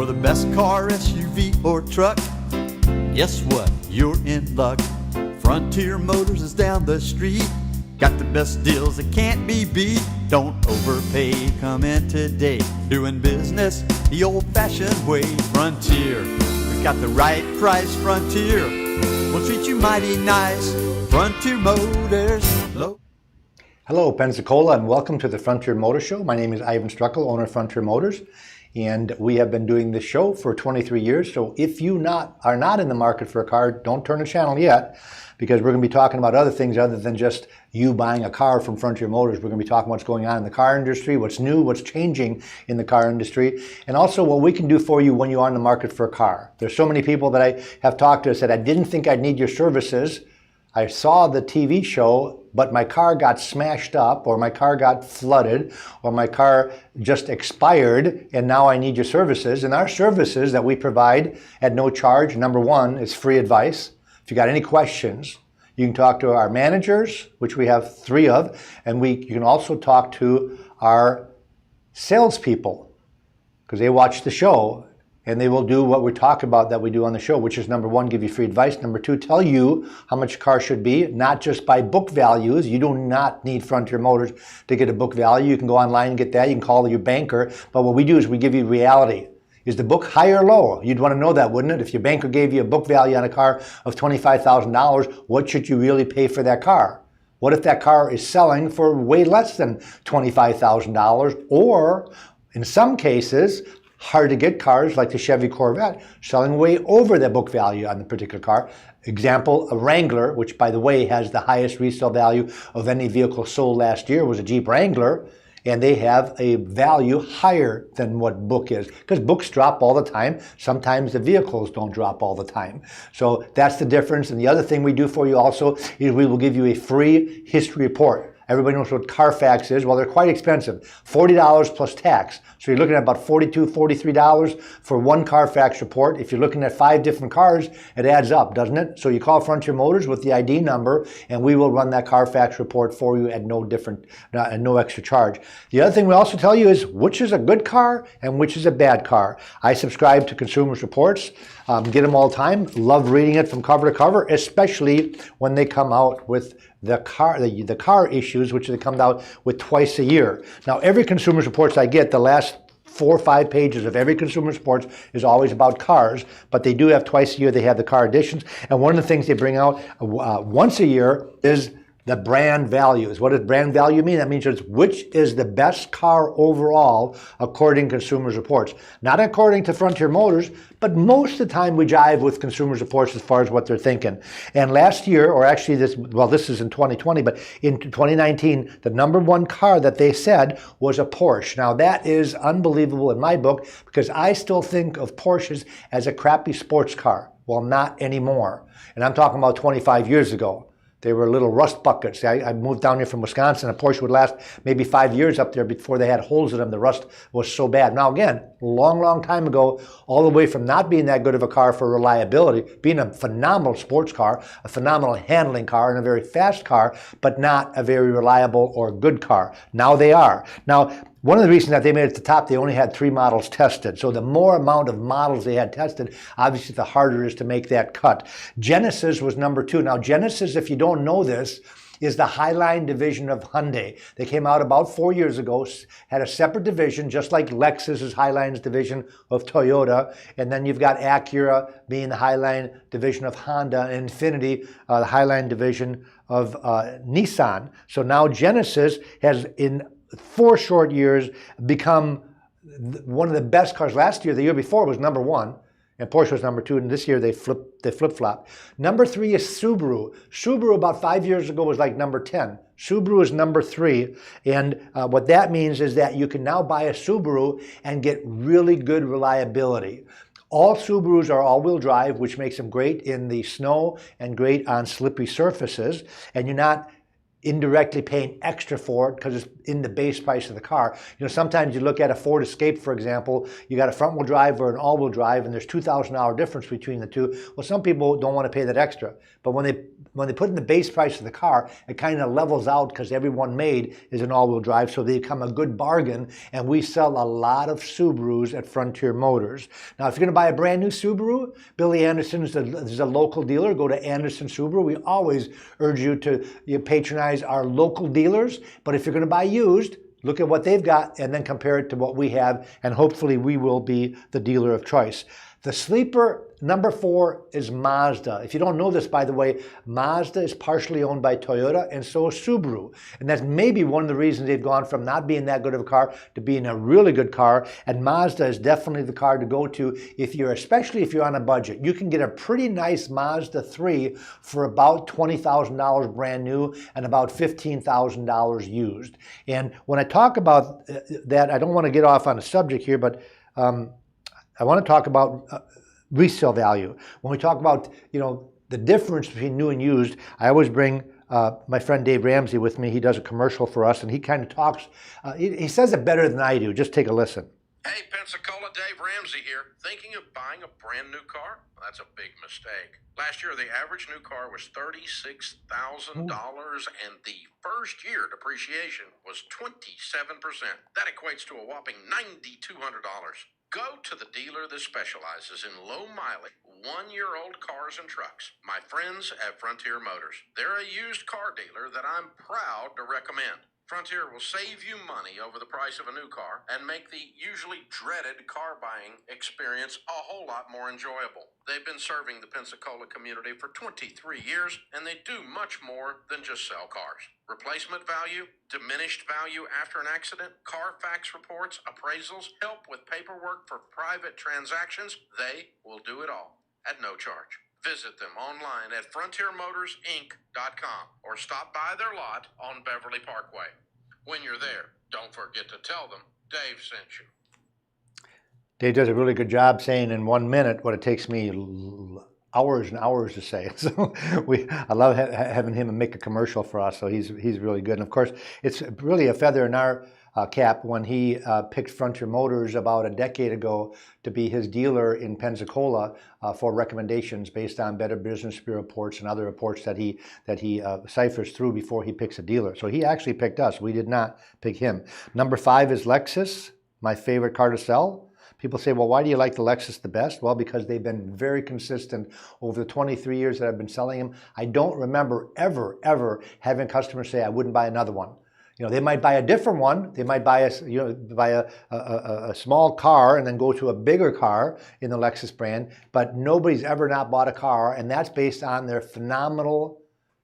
the best car, SUV, or truck, guess what? You're in luck. Frontier Motors is down the street. Got the best deals that can't be beat. Don't overpay, come in today. Doing business the old-fashioned way. Frontier, we got the right price. Frontier, we'll treat you mighty nice. Frontier Motors. Hello, Pensacola, and welcome to the Frontier Motor Show. My name is Ivan Struckel, owner of Frontier Motors, and we have been doing this show for 23 years. So if you are not in the market for a car, don't turn the channel yet, because we're going to be talking about other things other than just you buying a car from Frontier Motors. We're going to be talking what's going on in the car industry, what's new, what's changing in the car industry, and also what we can do for you when you are in the market for a car. There's so many people that I have talked to said, I didn't think I'd need your services. I saw the TV show, but my car got smashed up, or my car got flooded, or my car just expired, and now I need your services. And our services that we provide at no charge, number one, is free advice. If you got any questions, you can talk to our managers, which we have 3 of, and you can also talk to our salespeople, because they watch the show. And they will do what we talk about that we do on the show, which is number one, give you free advice. Number two, tell you how much a car should be, not just by book values. You do not need Frontier Motors to get a book value. You can go online and get that. You can call your banker. But what we do is we give you reality. Is the book high or low? You'd want to know that, wouldn't it? If your banker gave you a book value on a car of $25,000, what should you really pay for that car? What if that car is selling for way less than $25,000? Or in some cases, hard to get cars like the Chevy Corvette selling way over their book value on the particular car. Example, a Wrangler, which by the way has the highest resale value of any vehicle sold last year, was a Jeep Wrangler, and they have a value higher than what book is, because books drop all the time. Sometimes the vehicles don't drop all the time. So that's the difference. And the other thing we do for you also is we will give you a free history report. Everybody knows what Carfax is. Well, they're quite expensive, $40 plus tax. So you're looking at about $42, $43 for one Carfax report. If you're looking at 5 different cars, it adds up, doesn't it? So you call Frontier Motors with the ID number, and we will run that Carfax report for you at no extra charge. The other thing we also tell you is which is a good car and which is a bad car. I subscribe to Consumers Reports, get them all the time. Love reading it from cover to cover, especially when they come out with the car issues, which they come out with twice a year. Now, every Consumer Reports I get, the last 4 or 5 pages of every Consumer Reports is always about cars, but they do have twice a year, they have the car editions. And one of the things they bring out once a year is the brand values. What does brand value mean? That means it's which is the best car overall according to Consumers Reports. Not according to Frontier Motors, but most of the time we jive with Consumers Reports as far as what they're thinking. And last year, or actually this is in 2020, but in 2019, the number one car that they said was a Porsche. Now that is unbelievable in my book, because I still think of Porsches as a crappy sports car. Well, not anymore. And I'm talking about 25 years ago. They were little rust buckets. I moved down here from Wisconsin. A Porsche would last maybe 5 years up there before they had holes in them. The rust was so bad. Now again, long time ago, all the way from not being that good of a car for reliability, being a phenomenal sports car, a phenomenal handling car, and a very fast car, but not a very reliable or good car. Now they are. Now, one of the reasons that they made it to the top, they only had 3 models tested. So the more amount of models they had tested, obviously the harder it is to make that cut. Genesis was number 2. Now Genesis, if you don't know this, is the Highline division of Hyundai. They came out about 4 years ago, had a separate division, just like Lexus is Highline's division of Toyota. And then you've got Acura being the Highline division of Honda, and Infiniti, the Highline division of Nissan. So now Genesis has, in 4 short years, become one of the best cars. Last year, the year before, was number 1, and Porsche was number 2, and this year they flip-flop. Number 3 is Subaru. Subaru about 5 years ago was like number 10. Subaru is number 3, and what that means is that you can now buy a Subaru and get really good reliability. All Subarus are all-wheel drive, which makes them great in the snow and great on slippery surfaces, and you're not indirectly paying extra for it because it's in the base price of the car. Sometimes you look at a Ford Escape, for example, you got a front wheel drive or an all wheel drive, and there's $2,000 difference between the two. Well, some people don't want to pay that extra, but when they put in the base price of the car, it kind of levels out because every one made is an all wheel drive, so they become a good bargain. And we sell a lot of Subarus at Frontier Motors. Now, if you're going to buy a brand new Subaru, Billy Anderson is a local dealer. Go to Anderson Subaru. We always urge you to patronize our local dealers. But if you're going to buy used, look at what they've got and then compare it to what we have, and hopefully we will be the dealer of choice. The sleeper number 4 is Mazda. If you don't know this, by the way, Mazda is partially owned by Toyota, and so is Subaru. And that's maybe one of the reasons they've gone from not being that good of a car to being a really good car. And Mazda is definitely the car to go to especially if you're on a budget. You can get a pretty nice Mazda 3 for about $20,000 brand new and about $15,000 used. And when I talk about that, I don't want to get off on a subject here, but I want to talk about resale value. When we talk about, the difference between new and used, I always bring my friend Dave Ramsey with me. He does a commercial for us, and he kind of talks, he says it better than I do. Just take a listen. Hey, Pensacola, Dave Ramsey here. Thinking of buying a brand new car? That's a big mistake. Last year, the average new car was $36,000, and the first year depreciation was 27%. That equates to a whopping $9,200. Go to the dealer that specializes in low mileage, 1-year-old cars and trucks. My friends at Frontier Motors. They're a used car dealer that I'm proud to recommend. Frontier will save you money over the price of a new car and make the usually dreaded car buying experience a whole lot more enjoyable. They've been serving the Pensacola community for 23 years, and they do much more than just sell cars. Replacement value, diminished value after an accident, Carfax reports, appraisals, help with paperwork for private transactions. They will do it all at no charge. Visit them online at frontiermotorsinc.com or stop by their lot on Beverly Parkway. When you're there, don't forget to tell them Dave sent you. Dave does a really good job saying in 1 minute what it takes me hours and hours to say. So I love having him make a commercial for us. So he's really good. And of course, it's really a feather in our cap when he picked Frontier Motors about a decade ago to be his dealer in Pensacola for recommendations based on Better Business Bureau reports and other reports that he ciphers through before he picks a dealer. So he actually picked us. We did not pick him. Number 5 is Lexus, my favorite car to sell. People say, well, why do you like the Lexus the best? Well, because they've been very consistent over the 23 years that I've been selling them. I don't remember ever having customers say I wouldn't buy another one. They might buy a different one. They might buy a small car and then go to a bigger car in the Lexus brand, but nobody's ever not bought a car, and that's based on their phenomenal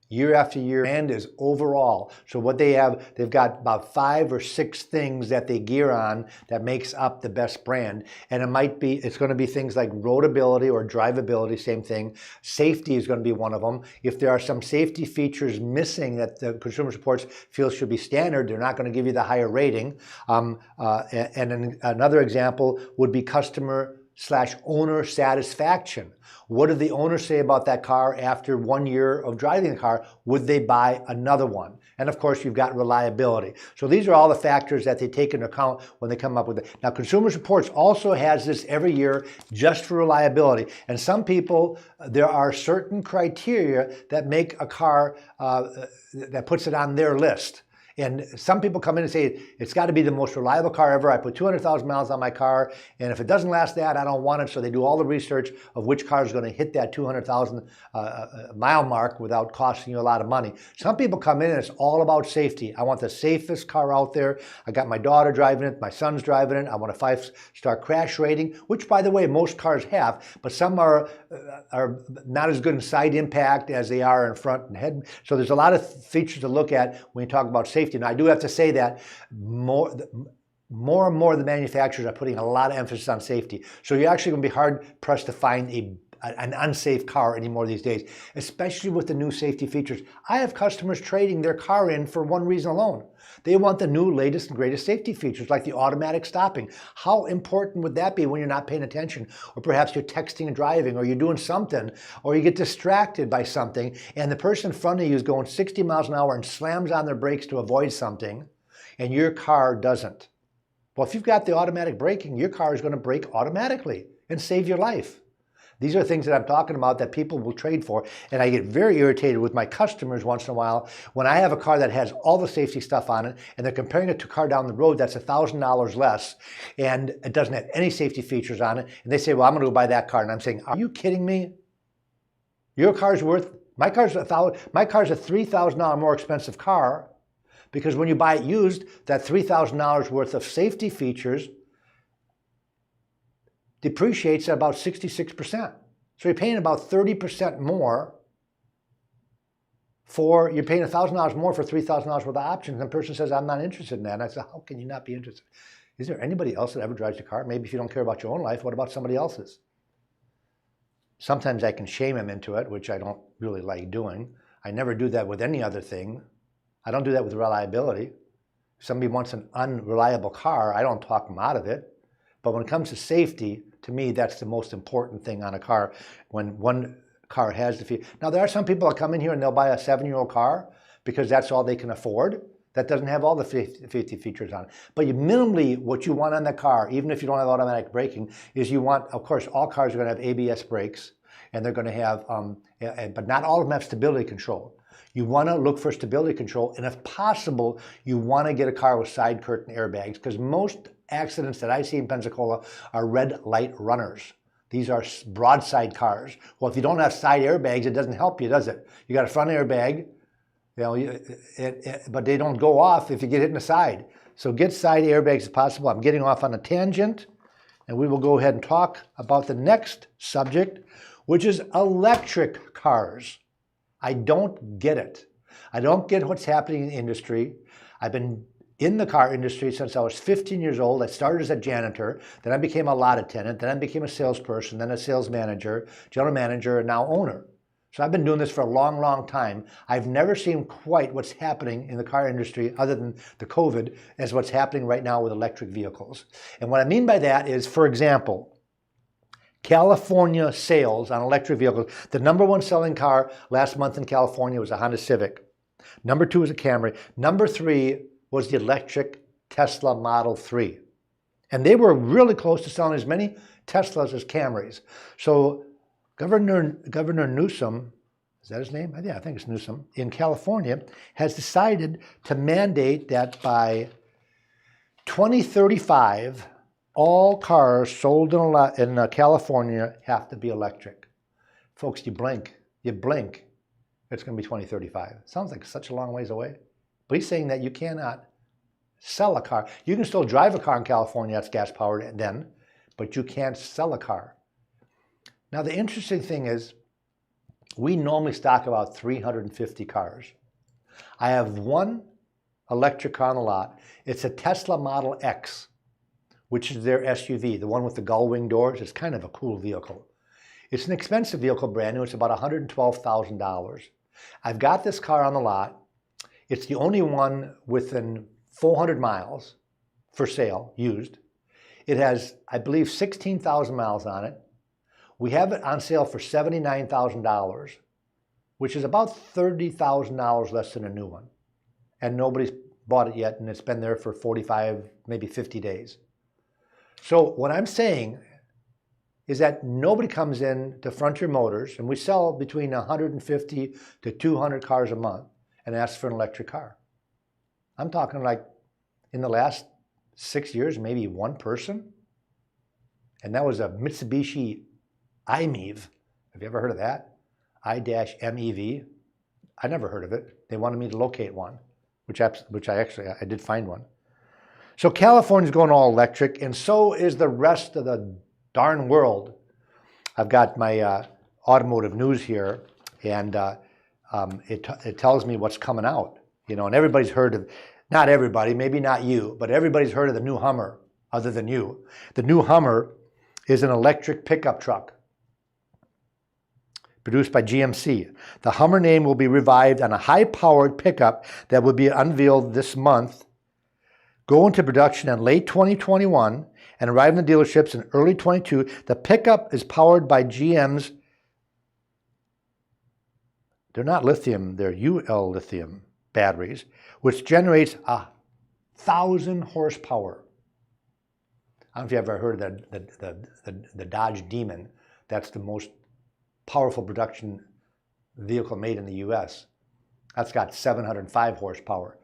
year after year and is overall. So what they have, they've got about 5 or 6 things that they gear on that makes up the best brand. And it's going to be things like roadability or drivability, same thing. Safety is going to be one of them. If there are some safety features missing that the Consumer Reports feels should be standard, they're not going to give you the higher rating. Another example would be customer/owner satisfaction. What did the owner say about that car after 1 year of driving the car? Would they buy another one? And of course, you've got reliability. So these are all the factors that they take into account when they come up with it. Now, Consumer Reports also has this every year just for reliability. And some people, there are certain criteria that make a car, that puts it on their list. And some people come in and say, it's got to be the most reliable car ever. I put 200,000 miles on my car, and if it doesn't last that, I don't want it. So they do all the research of which car is going to hit that 200,000 mile mark without costing you a lot of money. Some people come in and it's all about safety. I want the safest car out there. I got my daughter driving it, my son's driving it. I want a 5-star crash rating, which, by the way, most cars have, but some are not as good in side impact as they are in front and head. So there's a lot of features to look at when you talk about safety. Now, I do have to say that more and more the manufacturers are putting a lot of emphasis on safety. So you're actually going to be hard pressed to find an unsafe car anymore these days, especially with the new safety features. I have customers trading their car in for one reason alone. They want the new latest and greatest safety features like the automatic stopping. How important would that be when you're not paying attention? Or perhaps you're texting and driving, or you're doing something, or you get distracted by something, and the person in front of you is going 60 miles an hour and slams on their brakes to avoid something, and your car doesn't. Well, if you've got the automatic braking, your car is going to brake automatically and save your life. These are things that I'm talking about that people will trade for, and I get very irritated with my customers once in a while when I have a car that has all the safety stuff on it, and they're comparing it to a car down the road that's $1,000 less, and it doesn't have any safety features on it, and they say, well, I'm going to go buy that car, and I'm saying, are you kidding me? Your car's worth, my car's a $3,000 more expensive car, because when you buy it used, that $3,000 worth of safety features depreciates at about 66%. So you're paying about 30% more you're paying $1,000 more for $3,000 worth of options. And the person says, I'm not interested in that. And I said, how can you not be interested? Is there anybody else that ever drives a car? Maybe if you don't care about your own life, what about somebody else's? Sometimes I can shame them into it, which I don't really like doing. I never do that with any other thing. I don't do that with reliability. If somebody wants an unreliable car, I don't talk them out of it. But when it comes to safety, to me, that's the most important thing on a car. When one car has the feature. Now, there are some people that come in here and they'll buy a 7-year-old car because that's all they can afford. That doesn't have all the safety features on it. But minimally, what you want on the car, even if you don't have automatic braking, is you want, of course, all cars are going to have ABS brakes, and they're going to have, but not all of them have stability control. You want to look for stability control, and if possible, you want to get a car with side curtain airbags, because most accidents that I see in Pensacola are red light runners. These are broadside cars. Well, if you don't have side airbags, it doesn't help you, does it? You got a front airbag, but they don't go off if you get hit in the side. So get side airbags if possible. I'm getting off on a tangent, and we will go ahead and talk about the next subject, which is electric cars. I don't get it. I don't get what's happening in the industry. I've been in the car industry since I was 15 years old. I started as a janitor, then I became a lot attendant, then I became a salesperson, then a sales manager, general manager, and now owner. So I've been doing this for a long, long time. I've never seen quite what's happening in the car industry, other than the COVID, as what's happening right now with electric vehicles. And what I mean by that is, for example, California sales on electric vehicles. The number one selling car last month in California was a Honda Civic. Number 2 was a Camry. Number 3 was the electric Tesla Model 3. And they were really close to selling as many Teslas as Camrys. So Governor Newsom, is that his name? Yeah, I think it's Newsom, in California, has decided to mandate that by 2035, all cars sold in California have to be electric. Folks, you blink, it's going to be 2035. Sounds like such a long ways away. But he's saying that you cannot sell a car. You can still drive a car in California that's gas powered then, but you can't sell a car. Now, the interesting thing is, we normally stock about 350 cars. I have one electric car on the lot. It's a Tesla Model X, which is their SUV, the one with the gull wing doors. It's kind of a cool vehicle. It's an expensive vehicle, brand new. It's about $112,000. I've got this car on the lot. It's the only one within 400 miles for sale, used. It has, I believe, 16,000 miles on it. We have it on sale for $79,000, which is about $30,000 less than a new one. And nobody's bought it yet, and it's been there for 45, maybe 50 days. So what I'm saying is that nobody comes in to Frontier Motors, and we sell between 150 to 200 cars a month, and asks for an electric car. I'm talking like in the last 6 years, maybe one person. And that was a Mitsubishi iMEV. Have you ever heard of that? I-MEV. I never heard of it. They wanted me to locate one, which I did find one. So California's going all electric, and so is the rest of the darn world. I've got my automotive news here, and it tells me what's coming out. You know, and everybody's heard of, not everybody, maybe not you, but everybody's heard of the new Hummer, other than you. The new Hummer is an electric pickup truck. produced by GMC. The Hummer name will be revived on a high-powered pickup that will be unveiled this month, go into production in late 2021, and arrive in the dealerships in early 22. The pickup is powered by GM's, they're not lithium, they're UL lithium batteries, which generates 1,000 horsepower. I don't know if you've ever heard of the Dodge Demon. That's the most powerful production vehicle made in the US. That's got 705 horsepower.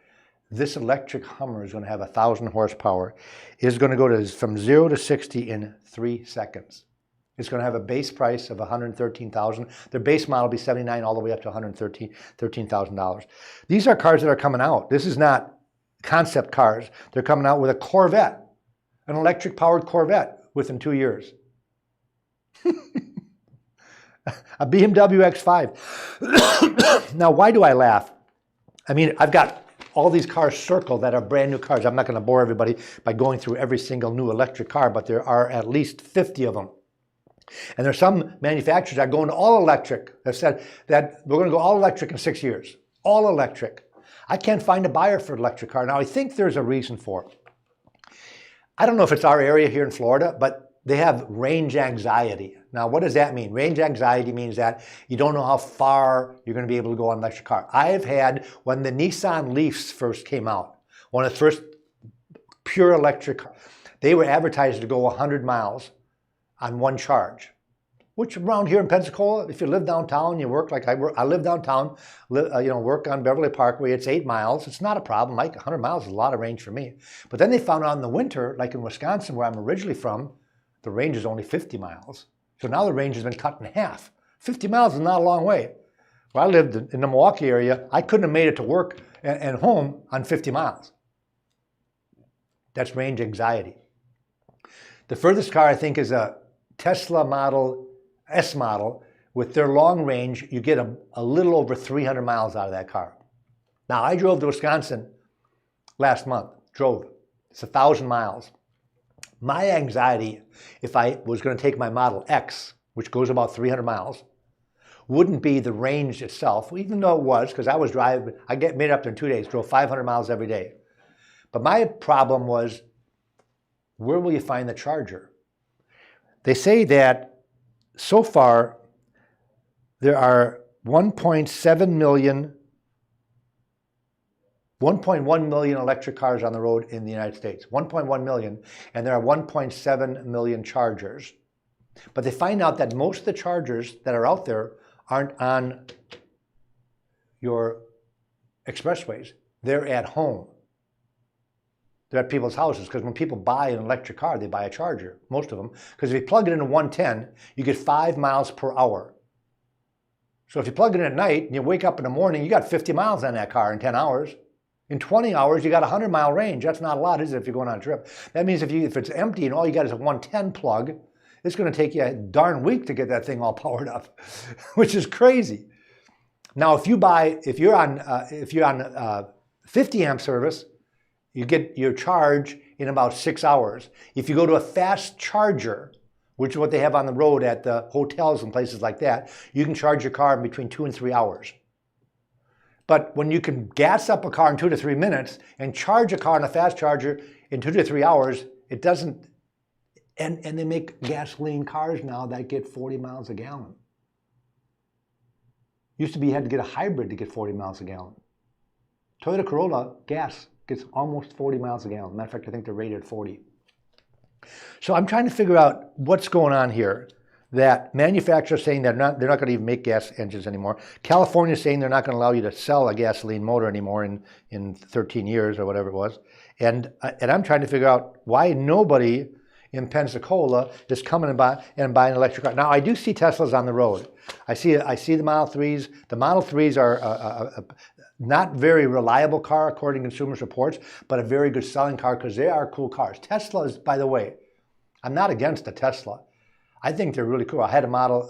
This electric Hummer is going to have 1,000 horsepower. It's going to go from 0 to 60 in 3 seconds. It's going to have a base price of $113,000. Their base model will be $79,000 all the way up to $113,000. These are cars that are coming out. This is not concept cars. They're coming out with a Corvette, an electric-powered Corvette within 2 years. A BMW X5. Now, why do I laugh? I mean, I've got all these cars circled that are brand new cars. I'm not going to bore everybody by going through every single new electric car, but there are at least 50 of them. And there's some manufacturers that are going to all electric that said that we're going to go all electric in 6 years. All electric. I can't find a buyer for an electric car. Now, I think there's a reason for it. I don't know if it's our area here in Florida, but they have range anxiety. Now, what does that mean? Range anxiety means that you don't know how far you're going to be able to go on an electric car. I've had, when the Nissan Leafs first came out, one of the first pure electric cars, they were advertised to go 100 miles on one charge, which around here in Pensacola, if you live downtown, you work like I live downtown, work on Beverly Parkway, it's 8 miles. It's not a problem. Like 100 miles is a lot of range for me. But then they found out in the winter, like in Wisconsin, where I'm originally from, the range is only 50 miles. So now the range has been cut in half. 50 miles is not a long way. Where I lived in the Milwaukee area, I couldn't have made it to work and home on 50 miles. That's range anxiety. The furthest car, I think, is a Tesla Model S model. With their long range, you get a little over 300 miles out of that car. Now, I drove to Wisconsin last month. It's 1,000 miles. My anxiety, if I was going to take my Model X, which goes about 300 miles, wouldn't be the range itself, even though it was, because I was driving, made it up there in 2 days, drove 500 miles every day. But my problem was, where will you find the charger? They say that so far there are 1.1 million electric cars on the road in the United States. 1.1 million, and there are 1.7 million chargers. But they find out that most of the chargers that are out there aren't on your expressways. They're at home. They're at people's houses, because when people buy an electric car, they buy a charger, most of them. Because if you plug it into 110, you get 5 miles per hour. So if you plug it in at night and you wake up in the morning, you got 50 miles on that car in 10 hours. In 20 hours, you got a 100-mile range. That's not a lot, is it, if you're going on a trip? That means if it's empty and all you got is a 110 plug, it's going to take you a darn week to get that thing all powered up, which is crazy. Now, if you're on 50 amp service, you get your charge in about 6 hours. If you go to a fast charger, which is what they have on the road at the hotels and places like that, you can charge your car in between 2 and 3 hours. But when you can gas up a car in 2 to 3 minutes and charge a car on a fast charger in 2 to 3 hours, it doesn't. And they make gasoline cars now that get 40 miles a gallon. Used to be you had to get a hybrid to get 40 miles a gallon. Toyota Corolla gas gets almost 40 miles a gallon. Matter of fact, I think they're rated at 40. So I'm trying to figure out what's going on here. That manufacturers saying they're not going to even make gas engines anymore. California saying they're not going to allow you to sell a gasoline motor anymore in 13 years or whatever it was. And I'm trying to figure out why nobody in Pensacola is coming and buying an electric car. Now, I do see Teslas on the road. I see the Model 3s. The Model 3s are a not very reliable car according to Consumer Reports, but a very good selling car because they are cool cars. Teslas, by the way, I'm not against a Tesla. I think they're really cool. I had a Model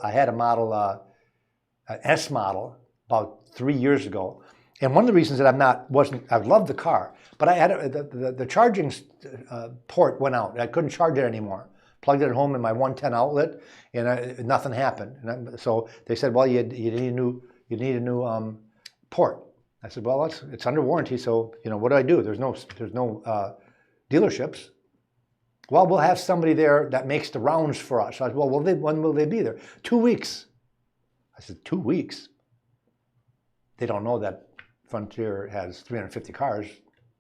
S model about 3 years ago, and one of the reasons that I loved the car, but I had the charging port went out. I couldn't charge it anymore. plugged it at home in my 110 outlet, and nothing happened. So they said, well, you need a new port. I said, well, it's under warranty, so what do? There's no dealerships. Well, we'll have somebody there that makes the rounds for us. I said, well, when will they be there? 2 weeks. I said, 2 weeks? They don't know that Frontier has 350 cars.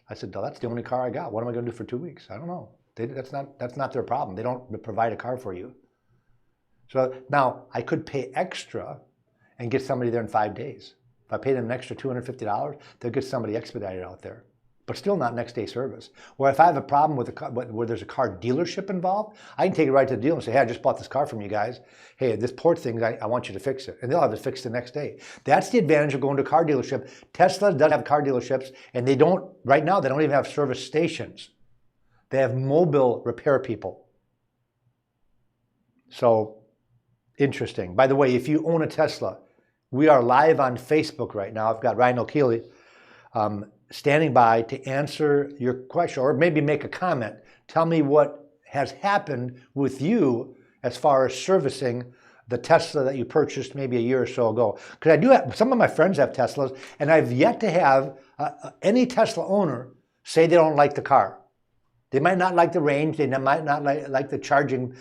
I said, no, that's the only car I got. What am I going to do for 2 weeks? I don't know. That's not their problem. They don't provide a car for you. So now I could pay extra and get somebody there in 5 days. If I paid them an extra $250, they'll get somebody expedited out there, but still not next day service. Or if I have a problem with a car, where there's a car dealership involved, I can take it right to the dealer and say, hey, I just bought this car from you guys. Hey, this port thing, I want you to fix it. And they'll have it fixed the next day. That's the advantage of going to a car dealership. Tesla does have car dealerships, and right now, they don't even have service stations. They have mobile repair people. So, interesting. By the way, if you own a Tesla, we are live on Facebook right now. I've got Ryan O'Keely standing by to answer your question, or maybe make a comment. Tell me what has happened with you as far as servicing the Tesla that you purchased maybe a year or so ago. Because I do have, some of my friends have Teslas, and I've yet to have any Tesla owner say they don't like the car. They might not like the range, they might not like the charging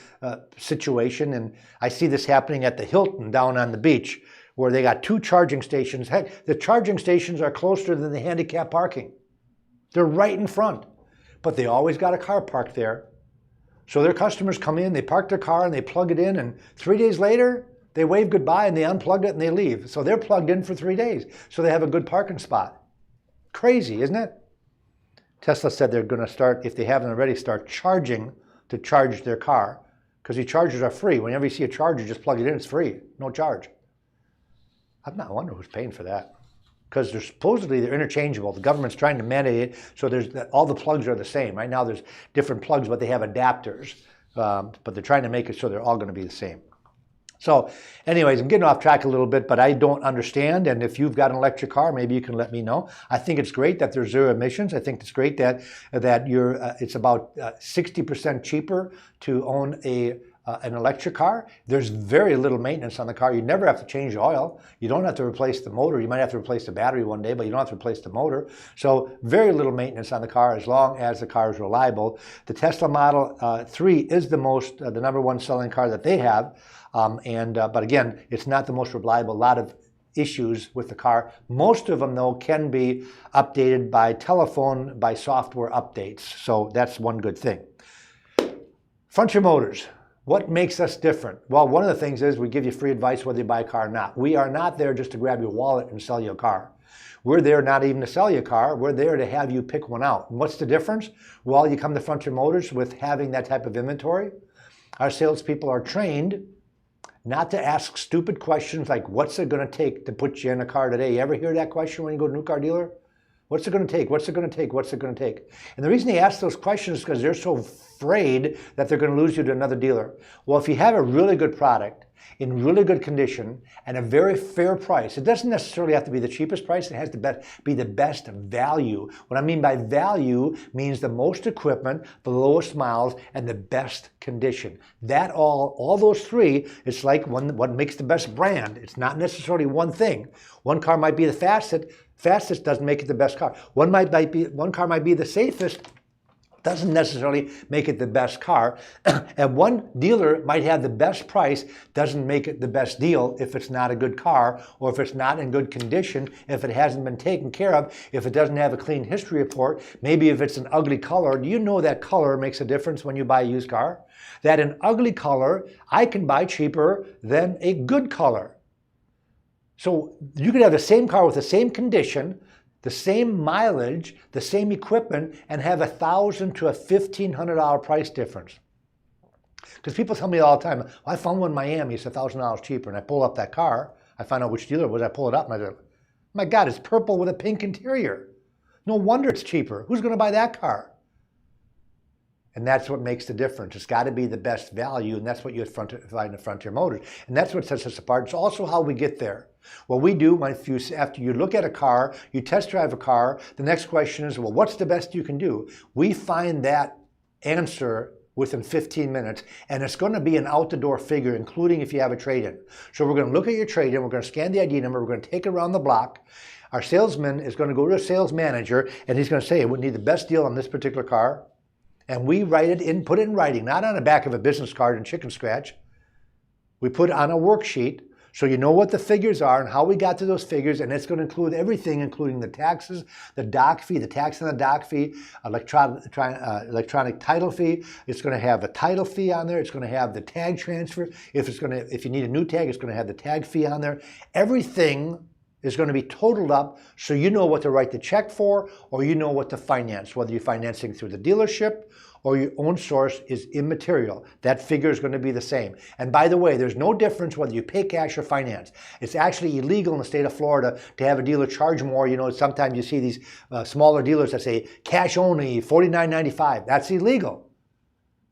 situation, and I see this happening at the Hilton down on the beach, where they got 2 charging stations. Heck, the charging stations are closer than the handicap parking. They're right in front, but they always got a car parked there. So their customers come in, they park their car and they plug it in, and 3 days later, they wave goodbye and they unplug it and they leave. So they're plugged in for 3 days, so they have a good parking spot. Crazy, isn't it? Tesla said they're going to start, if they haven't already, start charging to charge their car, because these chargers are free. Whenever you see a charger, just plug it in, it's free, no charge. I wonder who's paying for that, because they're interchangeable. The government's trying to mandate it, so all the plugs are the same. Right now there's different plugs, but they have adapters, but they're trying to make it so they're all going to be the same. So anyways, I'm getting off track a little bit, but I don't understand, and if you've got an electric car, maybe you can let me know. I think it's great that there's 0 emissions. I think it's great that it's about 60% cheaper to own an electric car. There's very little maintenance on the car. You never have to change the oil. You don't have to replace the motor. You might have to replace the battery one day, but you don't have to replace the motor. So very little maintenance on the car as long as the car is reliable. The Tesla Model 3 is the number 1 selling car that they have. But again, it's not the most reliable. A lot of issues with the car. Most of them, though, can be updated by telephone, by software updates. So that's one good thing. Frontier Motors. What makes us different? Well, one of the things is we give you free advice whether you buy a car or not. We are not there just to grab your wallet and sell you a car. We're there not even to sell you a car. We're there to have you pick one out. And what's the difference? Well, you come to Frontier Motors with having that type of inventory. Our salespeople are trained not to ask stupid questions like, what's it going to take to put you in a car today? You ever hear that question when you go to a new car dealer? What's it going to take? What's it going to take? What's it going to take? And the reason they ask those questions is because they're so afraid that they're going to lose you to another dealer. Well, if you have a really good product in really good condition and a very fair price, it doesn't necessarily have to be the cheapest price. It has to be the best value. What I mean by value means the most equipment, the lowest miles, and the best condition. That all those 3, it's like what makes the best brand. It's not necessarily one thing. One car might be the fastest doesn't make it the best car. One car might be the safest, doesn't necessarily make it the best car. And one dealer might have the best price, doesn't make it the best deal if it's not a good car, or if it's not in good condition, if it hasn't been taken care of, if it doesn't have a clean history report, maybe if it's an ugly color. Do you know that color makes a difference when you buy a used car? That an ugly color I can buy cheaper than a good color. So you could have the same car with the same condition, the same mileage, the same equipment, and have $1,000 to $1,500 price difference. Because people tell me all the time, well, I found one in Miami, it's $1,000 cheaper, and I pull up that car, I find out which dealer it was, I pull it up, and I go, my God, it's purple with a pink interior. No wonder it's cheaper. Who's going to buy that car? And that's what makes the difference. It's got to be the best value, and that's what you find at Frontier Motors. And that's what sets us apart. It's also how we get there. What we do, after you look at a car, you test drive a car, the next question is, well, what's the best you can do? We find that answer within 15 minutes, and it's going to be an out-the-door figure, including if you have a trade-in. So we're going to look at your trade-in, we're going to scan the ID number, we're going to take it around the block. Our salesman is going to go to a sales manager, and he's going to say, we need the best deal on this particular car. And we write it in, put it in writing, not on the back of a business card in chicken scratch. We put it on a worksheet so you know what the figures are and how we got to those figures, and it's going to include everything, including the taxes, the doc fee, the tax and the doc fee, electronic title fee. It's going to have a title fee on there. It's going to have the tag transfer. If you need a new tag, it's going to have the tag fee on there. Everything is going to be totaled up so you know what to write the check for, or you know what to finance. Whether you're financing through the dealership or your own source is immaterial. That figure is going to be the same. And by the way, there's no difference whether you pay cash or finance. It's actually illegal in the state of Florida to have a dealer charge more. You know, sometimes you see these smaller dealers that say cash only, $49.95. That's illegal.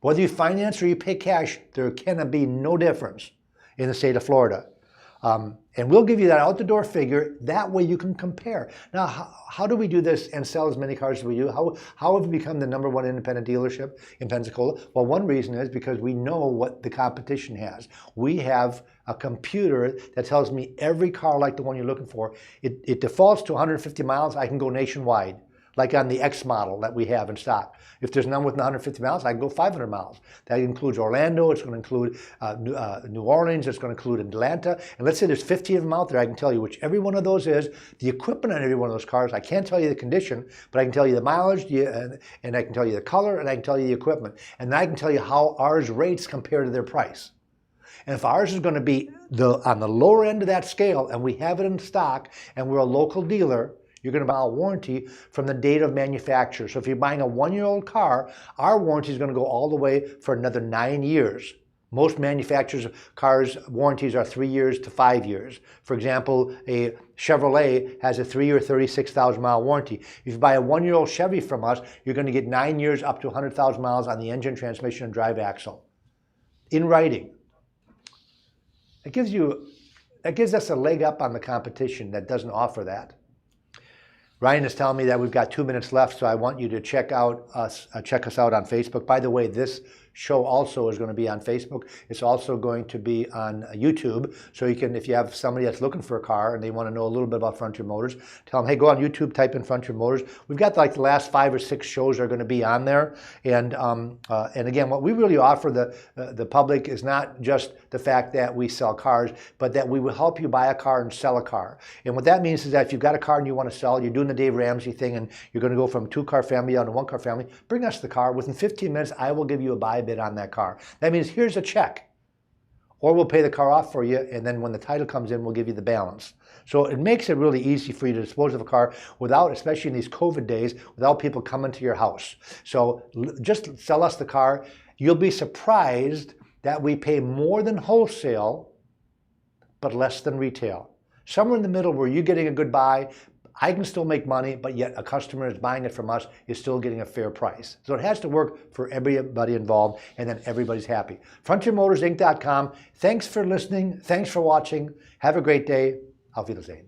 Whether you finance or you pay cash, there can be no difference in the state of Florida. And we'll give you that out-the-door figure. That way you can compare. Now, how do we do this and sell as many cars as we do? How have we become the #1 independent dealership in Pensacola? Well, one reason is because we know what the competition has. We have a computer that tells me every car like the one you're looking for. It defaults to 150 miles. I can go nationwide, like on the X model that we have in stock. If there's none within 150 miles, I can go 500 miles. That includes Orlando, it's going to include New Orleans, it's going to include Atlanta. And let's say there's 50 of them out there, I can tell you which every one of those is, the equipment on every one of those cars. I can't tell you the condition, but I can tell you the mileage, and I can tell you the color, and I can tell you the equipment. And I can tell you how ours rates compare to their price. And if ours is going to be on the lower end of that scale, and we have it in stock, and we're a local dealer, you're going to buy a warranty from the date of manufacture. So if you're buying a 1-year-old car, our warranty is going to go all the way for another 9 years. Most manufacturers' cars' warranties are 3 years to 5 years. For example, a Chevrolet has a 3-year, 36,000-mile warranty. If you buy a 1-year-old Chevy from us, you're going to get 9 years up to 100,000 miles on the engine, transmission, and drive axle. In writing. That gives us a leg up on the competition that doesn't offer that. Ryan is telling me that we've got 2 minutes left, so I want you to check us out on Facebook. By the way, this show also is going to be on Facebook. It's also going to be on YouTube. So you can, if you have somebody that's looking for a car and they want to know a little bit about Frontier Motors, tell them, hey, go on YouTube, type in Frontier Motors. We've got like the last 5 or 6 shows are going to be on there. And again, what we really offer the public is not just the fact that we sell cars, but that we will help you buy a car and sell a car. And what that means is that if you've got a car and you want to sell, you're doing the Dave Ramsey thing and you're going to go from a 2-car family down to 1-car family, bring us the car. Within 15 minutes, I will give you a buy bid on that car. That means here's a check. Or we'll pay the car off for you, and then when the title comes in, we'll give you the balance. So it makes it really easy for you to dispose of a car without, especially in these COVID days, without people coming to your house. So just sell us the car. You'll be surprised that we pay more than wholesale, but less than retail. Somewhere in the middle where you're getting a good buy, I can still make money, but yet a customer is buying it from us is still getting a fair price. So it has to work for everybody involved, and then everybody's happy. FrontierMotorsInc.com. Thanks for listening. Thanks for watching. Have a great day. Auf Wiedersehen.